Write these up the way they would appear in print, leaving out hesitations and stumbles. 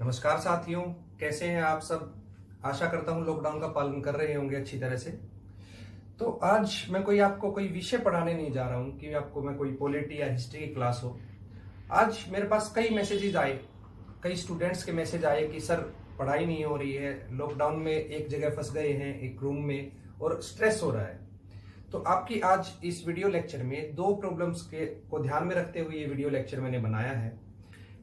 नमस्कार साथियों, कैसे हैं आप सब। आशा करता हूं लॉकडाउन का पालन कर रहे होंगे अच्छी तरह से। तो आज मैं आपको कोई विषय पढ़ाने नहीं जा रहा हूं कि आपको मैं कोई पॉलिटी या हिस्ट्री की क्लास हो। आज मेरे पास कई मैसेजेस आए, कई स्टूडेंट्स के मैसेज आए कि सर पढ़ाई नहीं हो रही है, लॉकडाउन में एक जगह फंस गए हैं एक रूम में और स्ट्रेस हो रहा है। तो आपकी आज इस वीडियो लेक्चर में दो प्रॉब्लम्स को ध्यान में रखते हुए ये वीडियो लेक्चर मैंने बनाया है।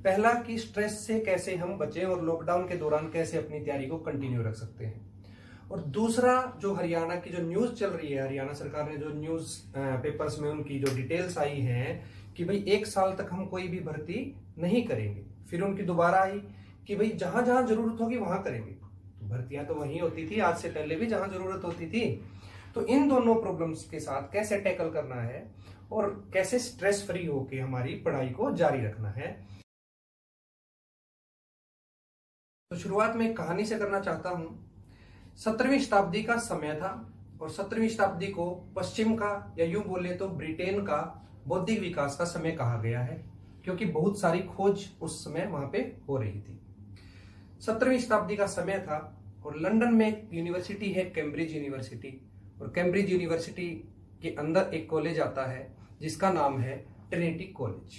पहला कि स्ट्रेस से कैसे हम बचें और लॉकडाउन के दौरान कैसे अपनी तैयारी को कंटिन्यू रख सकते हैं। और दूसरा, जो हरियाणा की जो न्यूज चल रही है, हरियाणा सरकार ने जो न्यूज पेपर्स में उनकी जो डिटेल्स आई हैं कि भाई 1 साल तक हम कोई भी भर्ती नहीं करेंगे। फिर उनकी दोबारा आई कि भाई जहां जहां जरूरत होगी वहां करेंगे। तो भर्तियां तो वहीं होती थी, आज से पहले भी जहां जरूरत होती थी। तो इन दोनों प्रॉब्लम्स के साथ कैसे टैकल करना है और कैसे स्ट्रेस फ्री होकर हमारी पढ़ाई को जारी रखना है। तो शुरुआत में एक कहानी से करना चाहता हूं। 17वीं शताब्दी का समय था और 17वीं शताब्दी को पश्चिम का या यूं बोले तो ब्रिटेन का बौद्धिक विकास का समय कहा गया है, क्योंकि बहुत सारी खोज उस समय वहां पे हो रही थी। 17वीं शताब्दी का समय था और लंदन में एक यूनिवर्सिटी है, कैम्ब्रिज यूनिवर्सिटी। और कैम्ब्रिज यूनिवर्सिटी के अंदर एक कॉलेज आता है जिसका नाम है ट्रिनिटी कॉलेज।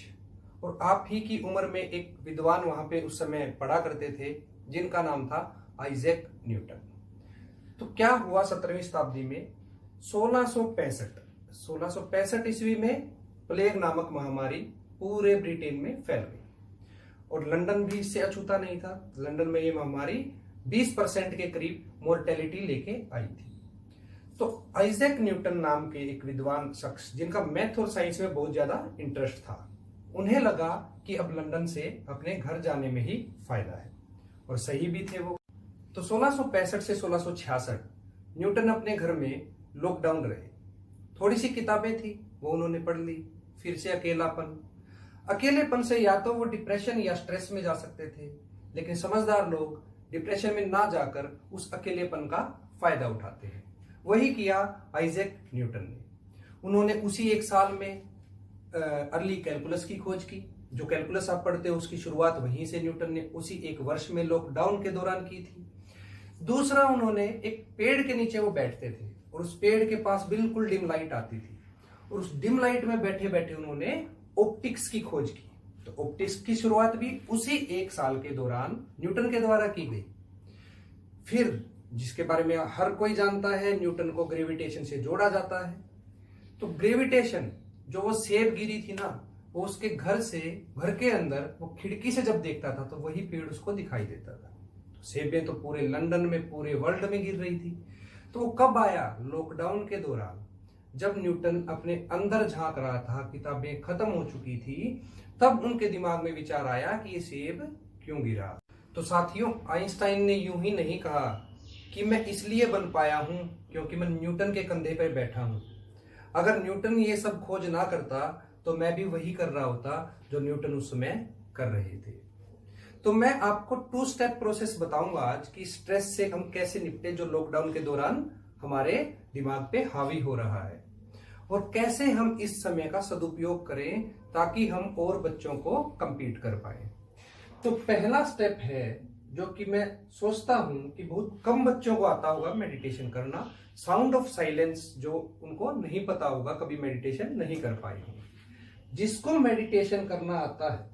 और आप ही की उम्र में एक विद्वान वहां पे उस समय पढ़ा करते थे जिनका नाम था आइजैक न्यूटन। तो क्या हुआ 17वीं शताब्दी में, 1665 ईस्वी में प्लेग नामक महामारी पूरे ब्रिटेन में फैल गई और लंदन भी इससे अछूता नहीं था। लंदन में ये महामारी 20% के करीब मोर्टेलिटी लेके आई थी। तो आइजैक न्यूटन नाम के एक विद्वान शख्स जिनका मैथ और साइंस में बहुत ज्यादा इंटरेस्ट था, उन्हें लगा कि अब लंदन से अपने घर जाने में ही फायदा है, और सही भी थे वो। तो 1665 से 1666 न्यूटन अपने घर में लॉकडाउन रहे। थोड़ी सी किताबें थी वो उन्होंने पढ़ ली। फिर से अकेलेपन से या तो वो डिप्रेशन या स्ट्रेस में जा सकते थे, लेकिन समझदार लोग डिप्रेशन में ना जाकर उस अकेलेपन का फायदा उठाते हैं। वही किया आइजैक न्यूटन ने। उन्होंने उसी एक साल में अर्ली कैलकुलस की खोज की। जो कैलकुलस आप पढ़ते हो उसकी शुरुआत वहीं से न्यूटन ने उसी एक वर्ष में लॉकडाउन के दौरान की थी। दूसरा, उन्होंने एक पेड़ के नीचे वो बैठते थे और उस पेड़ के पास बिल्कुल डिम लाइट आती थी, और उस डिम लाइट में बैठे बैठे उन्होंने ऑप्टिक्स की खोज की। तो ऑप्टिक्स की शुरुआत भी उसी एक साल के दौरान न्यूटन के द्वारा की गई। फिर जिसके बारे में हर कोई जानता है, न्यूटन को ग्रेविटेशन से जोड़ा जाता है। तो ग्रेविटेशन, जो वो सेब गिरी थी ना, वो उसके घर के अंदर वो खिड़की से जब देखता था तो वही पेड़ उसको दिखाई देता था। तो सेबें तो पूरे लंदन में, पूरे वर्ल्ड में गिर रही थी। तो वो कब आया? लॉकडाउन के दौरान, जब न्यूटन अपने अंदर झांक रहा था, किताबें खत्म हो चुकी थी, तब उनके दिमाग में विचार आया कि ये सेब क्यों गिरा। तो साथियों, आइंस्टाइन ने यूं ही नहीं कहा कि मैं इसलिए बन पाया हूं क्योंकि मैं न्यूटन के कंधे पर बैठा हूं। अगर न्यूटन ये सब खोज ना करता तो मैं भी वही कर रहा होता जो न्यूटन उस समय कर रहे थे। तो मैं आपको 2 स्टेप प्रोसेस बताऊंगा आज कि स्ट्रेस से हम कैसे निपटे जो लॉकडाउन के दौरान हमारे दिमाग पे हावी हो रहा है, और कैसे हम इस समय का सदुपयोग करें ताकि हम और बच्चों को compete कर पाए। तो पहला स्टेप है जो कि मैं सोचता हूं कि बहुत कम बच्चों को आता होगा, मेडिटेशन करना। साउंड ऑफ साइलेंस, जो उनको नहीं पता होगा, कभी मेडिटेशन नहीं कर पाए होंगे। जिसको मेडिटेशन करना आता है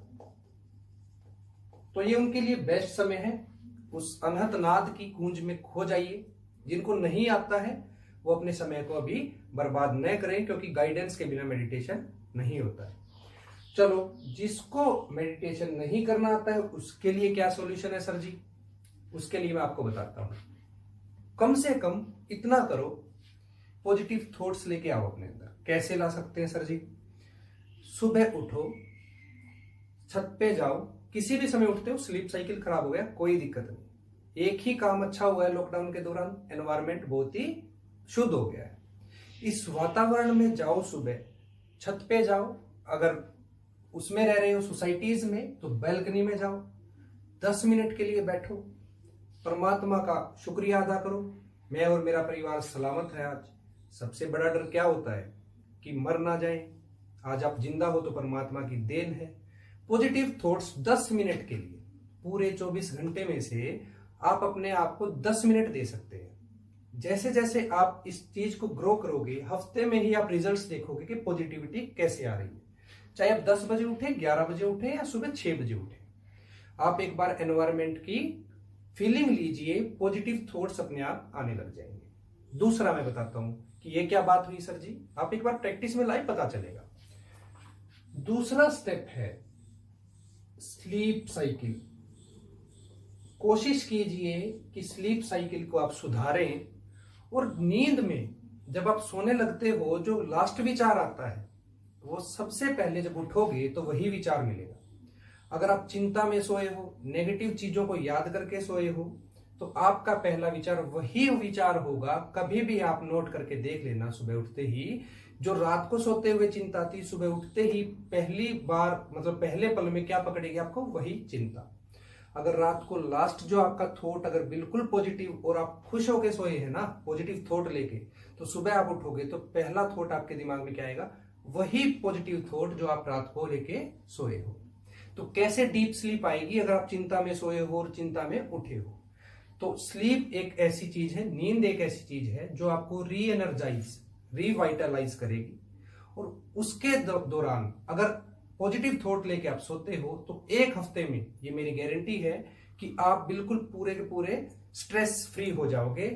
तो ये उनके लिए बेस्ट समय है। उस अनहद नाद की गूंज में खो जाइए। जिनको नहीं आता है वो अपने समय को अभी बर्बाद न करें, क्योंकि गाइडेंस के बिना मेडिटेशन नहीं होता है। चलो, जिसको मेडिटेशन नहीं करना आता है उसके लिए क्या सॉल्यूशन है सर जी? उसके लिए मैं आपको बताता हूं। कम से कम इतना करो, पॉजिटिव थॉट्स लेके आओ अपने अंदर। कैसे ला सकते हैं सर जी? सुबह उठो, छत पे जाओ, किसी भी समय उठते हो, स्लीप साइकिल खराब हो गया कोई दिक्कत नहीं। एक ही काम अच्छा हुआ है लॉकडाउन के दौरान, एनवायरमेंट बहुत ही शुद्ध हो गया है। इस वातावरण में जाओ, सुबह छत पे जाओ, अगर उसमें रह रहे हो सोसाइटीज में तो बैल्कनी में जाओ, 10 मिनट के लिए बैठो, परमात्मा का शुक्रिया अदा करो, मैं और मेरा परिवार सलामत है आज। सबसे बड़ा डर क्या होता है? कि मर ना जाए। आज आप जिंदा हो तो परमात्मा की देन है। पॉजिटिव थॉट्स 10 मिनट के लिए, पूरे 24 घंटे में से आप अपने आप को 10 मिनट दे सकते हैं। जैसे जैसे आप इस चीज को ग्रो करोगे, हफ्ते में ही आप रिजल्ट्स देखोगे कि पॉजिटिविटी कैसे आ रही है। चाहे आप 10 बजे उठे, 11 बजे उठे या सुबह 6 बजे उठे, आप एक बार एनवायरमेंट की फीलिंग लीजिए, पॉजिटिव थॉट्स अपने आप आने लग जाएंगे। दूसरा मैं बताता हूं कि ये क्या बात हुई सर जी, आप एक बार प्रैक्टिस में लाइव पता चलेगा। दूसरा स्टेप है स्लीप साइकिल। कोशिश कीजिए कि स्लीप साइकिल को आप सुधारें, और नींद में जब आप सोने लगते हो जो लास्ट विचार आता है वो सबसे पहले जब उठोगे तो वही विचार मिलेगा। अगर आप चिंता में सोए हो, नेगेटिव चीजों को याद करके सोए हो, तो आपका पहला विचार वही विचार होगा। कभी भी आप नोट करके देख लेना, सुबह उठते ही जो रात को सोते हुए चिंता थी, सुबह उठते ही पहली बार मतलब पहले पल में क्या पकड़ेगी आपको, वही चिंता। अगर रात को लास्ट जो आपका थॉट अगर बिल्कुल पॉजिटिव और आप खुश होके सोए हैं ना, पॉजिटिव थॉट लेके, तो सुबह आप उठोगे तो पहला थॉट आपके दिमाग में क्या आएगा, वही पॉजिटिव थॉट जो आप रात को लेके सोए हो। तो कैसे डीप स्लीप आएगी अगर आप चिंता में सोए हो और चिंता में उठे हो। तो स्लीप एक ऐसी चीज है, नींद एक ऐसी चीज है जो आपको री एनर्जाइज, रिवाइटलाइज करेगी। और उसके दौरान अगर पॉजिटिव थॉट लेके आप सोते हो तो एक हफ्ते में ये मेरी गारंटी है कि आप बिल्कुल पूरे के पूरे स्ट्रेस फ्री हो जाओगे,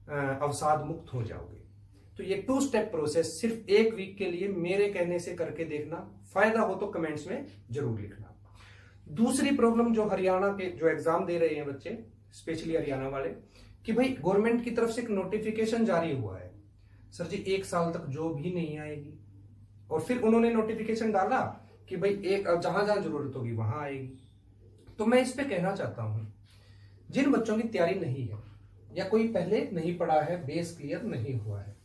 अवसाद मुक्त हो जाओगे। तो ये 2 स्टेप प्रोसेस सिर्फ 1 वीक के लिए मेरे कहने से करके देखना, फायदा हो तो कमेंट्स में जरूर लिखना। दूसरी प्रॉब्लम जो हरियाणा के जो एग्जाम दे रहे हैं बच्चे, स्पेशली हरियाणा वाले, कि भाई गवर्नमेंट की तरफ से एक नोटिफिकेशन जारी हुआ है सर जी 1 साल तक जॉब ही नहीं आएगी, और फिर उन्होंने नोटिफिकेशन डाला कि भाई एक जहां जहां जरूरत होगी वहां आएगी। तो मैं इस पे कहना चाहता हूं, जिन बच्चों की तैयारी नहीं है या कोई पहले नहीं पढ़ा है, बेस क्लियर नहीं हुआ है,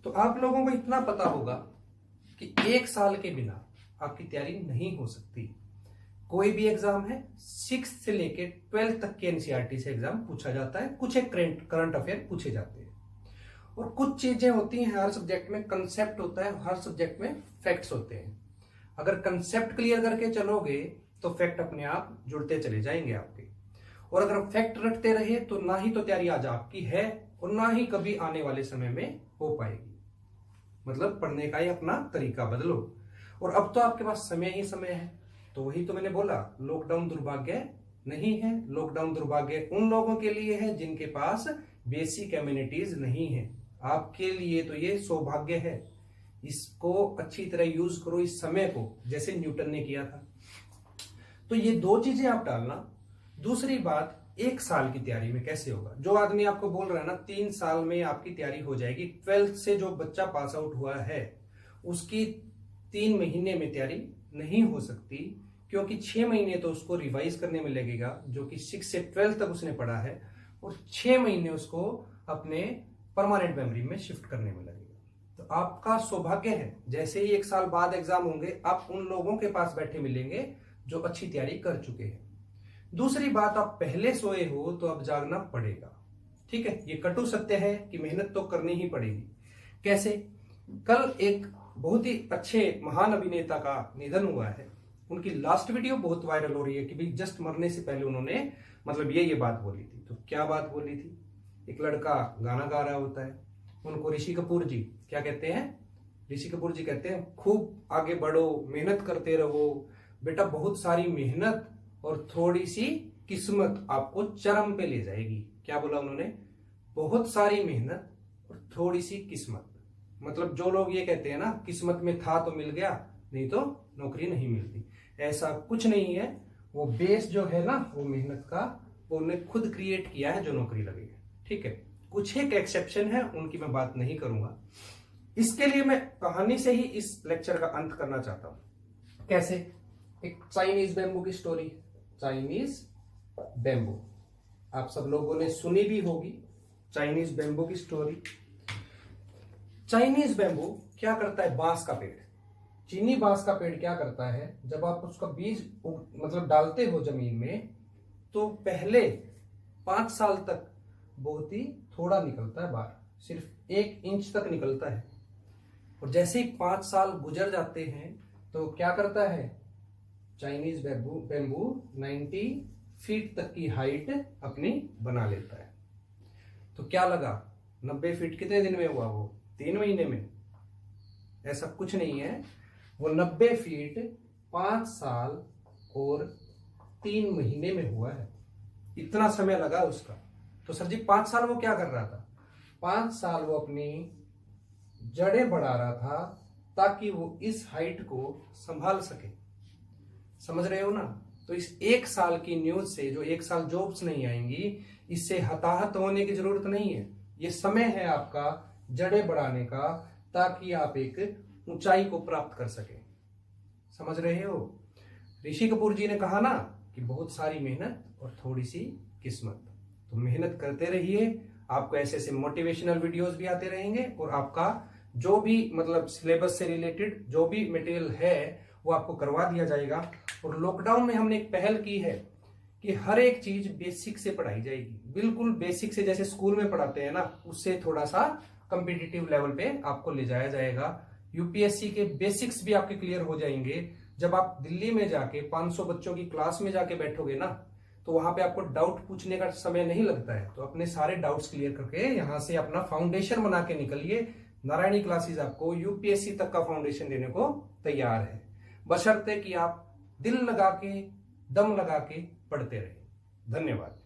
तो आप लोगों को इतना पता होगा कि 1 साल के बिना आपकी तैयारी नहीं हो सकती। कोई भी एग्जाम है 6 से लेके 12 तक के एनसीईआरटी से एग्जाम पूछा जाता है, कुछ एक करंट अफेयर पूछे जाते हैं, और कुछ चीजें होती हैं हर सब्जेक्ट में, कंसेप्ट होता है, हर सब्जेक्ट में फैक्ट्स होते हैं। अगर कंसेप्ट क्लियर करके चलोगे तो फैक्ट अपने आप जुड़ते चले जाएंगे आपके, और अगर फैक्ट रटते रहे तो ना ही तो तैयारी आज आपकी है और ना ही कभी आने वाले समय में हो पाएगी। मतलब पढ़ने का ही अपना तरीका बदलो। और अब तो आपके पास समय ही समय है, तो वही तो मैंने बोला, लॉकडाउन दुर्भाग्य नहीं है। लॉकडाउन दुर्भाग्य उन लोगों के लिए है जिनके पास बेसिक एम्यूनिटीज नहीं है। आपके लिए तो ये सौभाग्य है। इसको अच्छी तरह यूज करो इस समय को, जैसे न्यूटन ने किया था। तो ये 2 चीजें आप डालना। दूसरी बात, 1 साल की तैयारी में कैसे होगा। जो आदमी आपको बोल रहा है ना 3 साल में आपकी तैयारी हो जाएगी, 12th से जो बच्चा पास आउट हुआ है उसकी 3 महीने में तैयारी नहीं हो सकती, क्योंकि 6 महीने तो उसको रिवाइज करने में लगेगा, जो कि 6 से 12 तक उसने पढ़ा है, और 6 महीने उसको अपने परमानेंट मेमोरी में शिफ्ट करने में लगेगा। तो आपका सौभाग्य है, जैसे ही 1 साल बाद एग्जाम होंगे आप उन लोगों के पास बैठे मिलेंगे जो अच्छी तैयारी कर चुके हैं। दूसरी बात, आप पहले सोए हो तो अब जागना पड़ेगा, ठीक है। ये कटु सत्य है कि मेहनत तो करनी ही पड़ेगी। कैसे? कल एक बहुत ही अच्छे महान अभिनेता का निधन हुआ है। उनकी लास्ट वीडियो बहुत वायरल हो रही है कि भाई जस्ट मरने से पहले उन्होंने मतलब ये बात बोली थी। तो क्या बात बोली थी? एक लड़का गाना गा रहा होता है, उनको ऋषि कपूर जी क्या कहते हैं? ऋषि कपूर जी कहते हैं खूब आगे बढ़ो, मेहनत करते रहो बेटा, बहुत सारी मेहनत और थोड़ी सी किस्मत आपको चरम पे ले जाएगी। क्या बोला उन्होंने? बहुत सारी मेहनत और थोड़ी सी किस्मत। मतलब जो लोग ये कहते हैं ना किस्मत में था तो मिल गया, नहीं तो नौकरी नहीं मिलती, ऐसा कुछ नहीं है। वो बेस जो है ना वो मेहनत का, वो उन्हें खुद क्रिएट किया है जो नौकरी लगेगी, ठीक है। कुछ एक एक्सेप्शन है, उनकी मैं बात नहीं करूंगा। इसके लिए मैं कहानी से ही इस लेक्चर का अंत करना चाहता हूं। कैसे? एक चाइनीज बैम्बू की स्टोरी। चाइनीज बैम्बू आप सब लोगों ने सुनी भी होगी, चाइनीज बैम्बू की स्टोरी। चाइनीज बैम्बू क्या करता है? बांस का पेड़, चीनी बांस का पेड़ क्या करता है, जब आप उसका बीज मतलब डालते हो जमीन में तो पहले 5 साल तक बहुत ही थोड़ा निकलता है बाहर, सिर्फ 1 इंच तक निकलता है। और जैसे ही 5 साल गुजर जाते हैं तो क्या करता है चाइनीज बैम्बू 90 फीट तक की हाइट अपनी बना लेता है। तो क्या लगा, 90 फीट कितने दिन में हुआ? वो 3 महीने में? ऐसा कुछ नहीं है, वो 90 फीट 5 साल और 3 महीने में हुआ है। इतना समय लगा उसका। तो सर जी 5 साल वो क्या कर रहा था? 5 साल वो अपनी जड़ें बढ़ा रहा था ताकि वो इस हाइट को संभाल सके। समझ रहे हो ना? तो इस 1 साल की न्यूज से, जो 1 साल जॉब्स नहीं आएंगी, इससे हताहत होने की जरूरत नहीं है। ये समय है आपका जड़ें बढ़ाने का, ताकि आप एक ऊंचाई को प्राप्त कर सके। समझ रहे हो? ऋषि कपूर जी ने कहा ना कि बहुत सारी मेहनत और थोड़ी सी किस्मत। तो मेहनत करते रहिए, आपको ऐसे ऐसे मोटिवेशनल वीडियोस भी आते रहेंगे, और आपका जो भी मतलब सिलेबस से रिलेटेड जो भी मटेरियल है वो आपको करवा दिया जाएगा। और लॉकडाउन में हमने एक पहल की है कि हर एक चीज बेसिक से पढ़ाई जाएगी, बिल्कुल बेसिक से, जैसे स्कूल में पढ़ाते हैं ना, उससे थोड़ा सा कॉम्पिटिटिव लेवल पे आपको ले जाया जाएगा। यूपीएससी के बेसिक्स भी आपके क्लियर हो जाएंगे। जब आप दिल्ली में जाके 500 बच्चों की क्लास में जाके बैठोगे ना, तो वहां पे आपको डाउट पूछने का समय नहीं लगता है। तो अपने सारे डाउट्स क्लियर करके यहां से अपना फाउंडेशन बना के निकलिए। नारायणी क्लासेस आपको यूपीएससी तक का फाउंडेशन देने को तैयार है, बशर्ते कि आप दिल लगा के, दम लगा के पढ़ते रहे। धन्यवाद।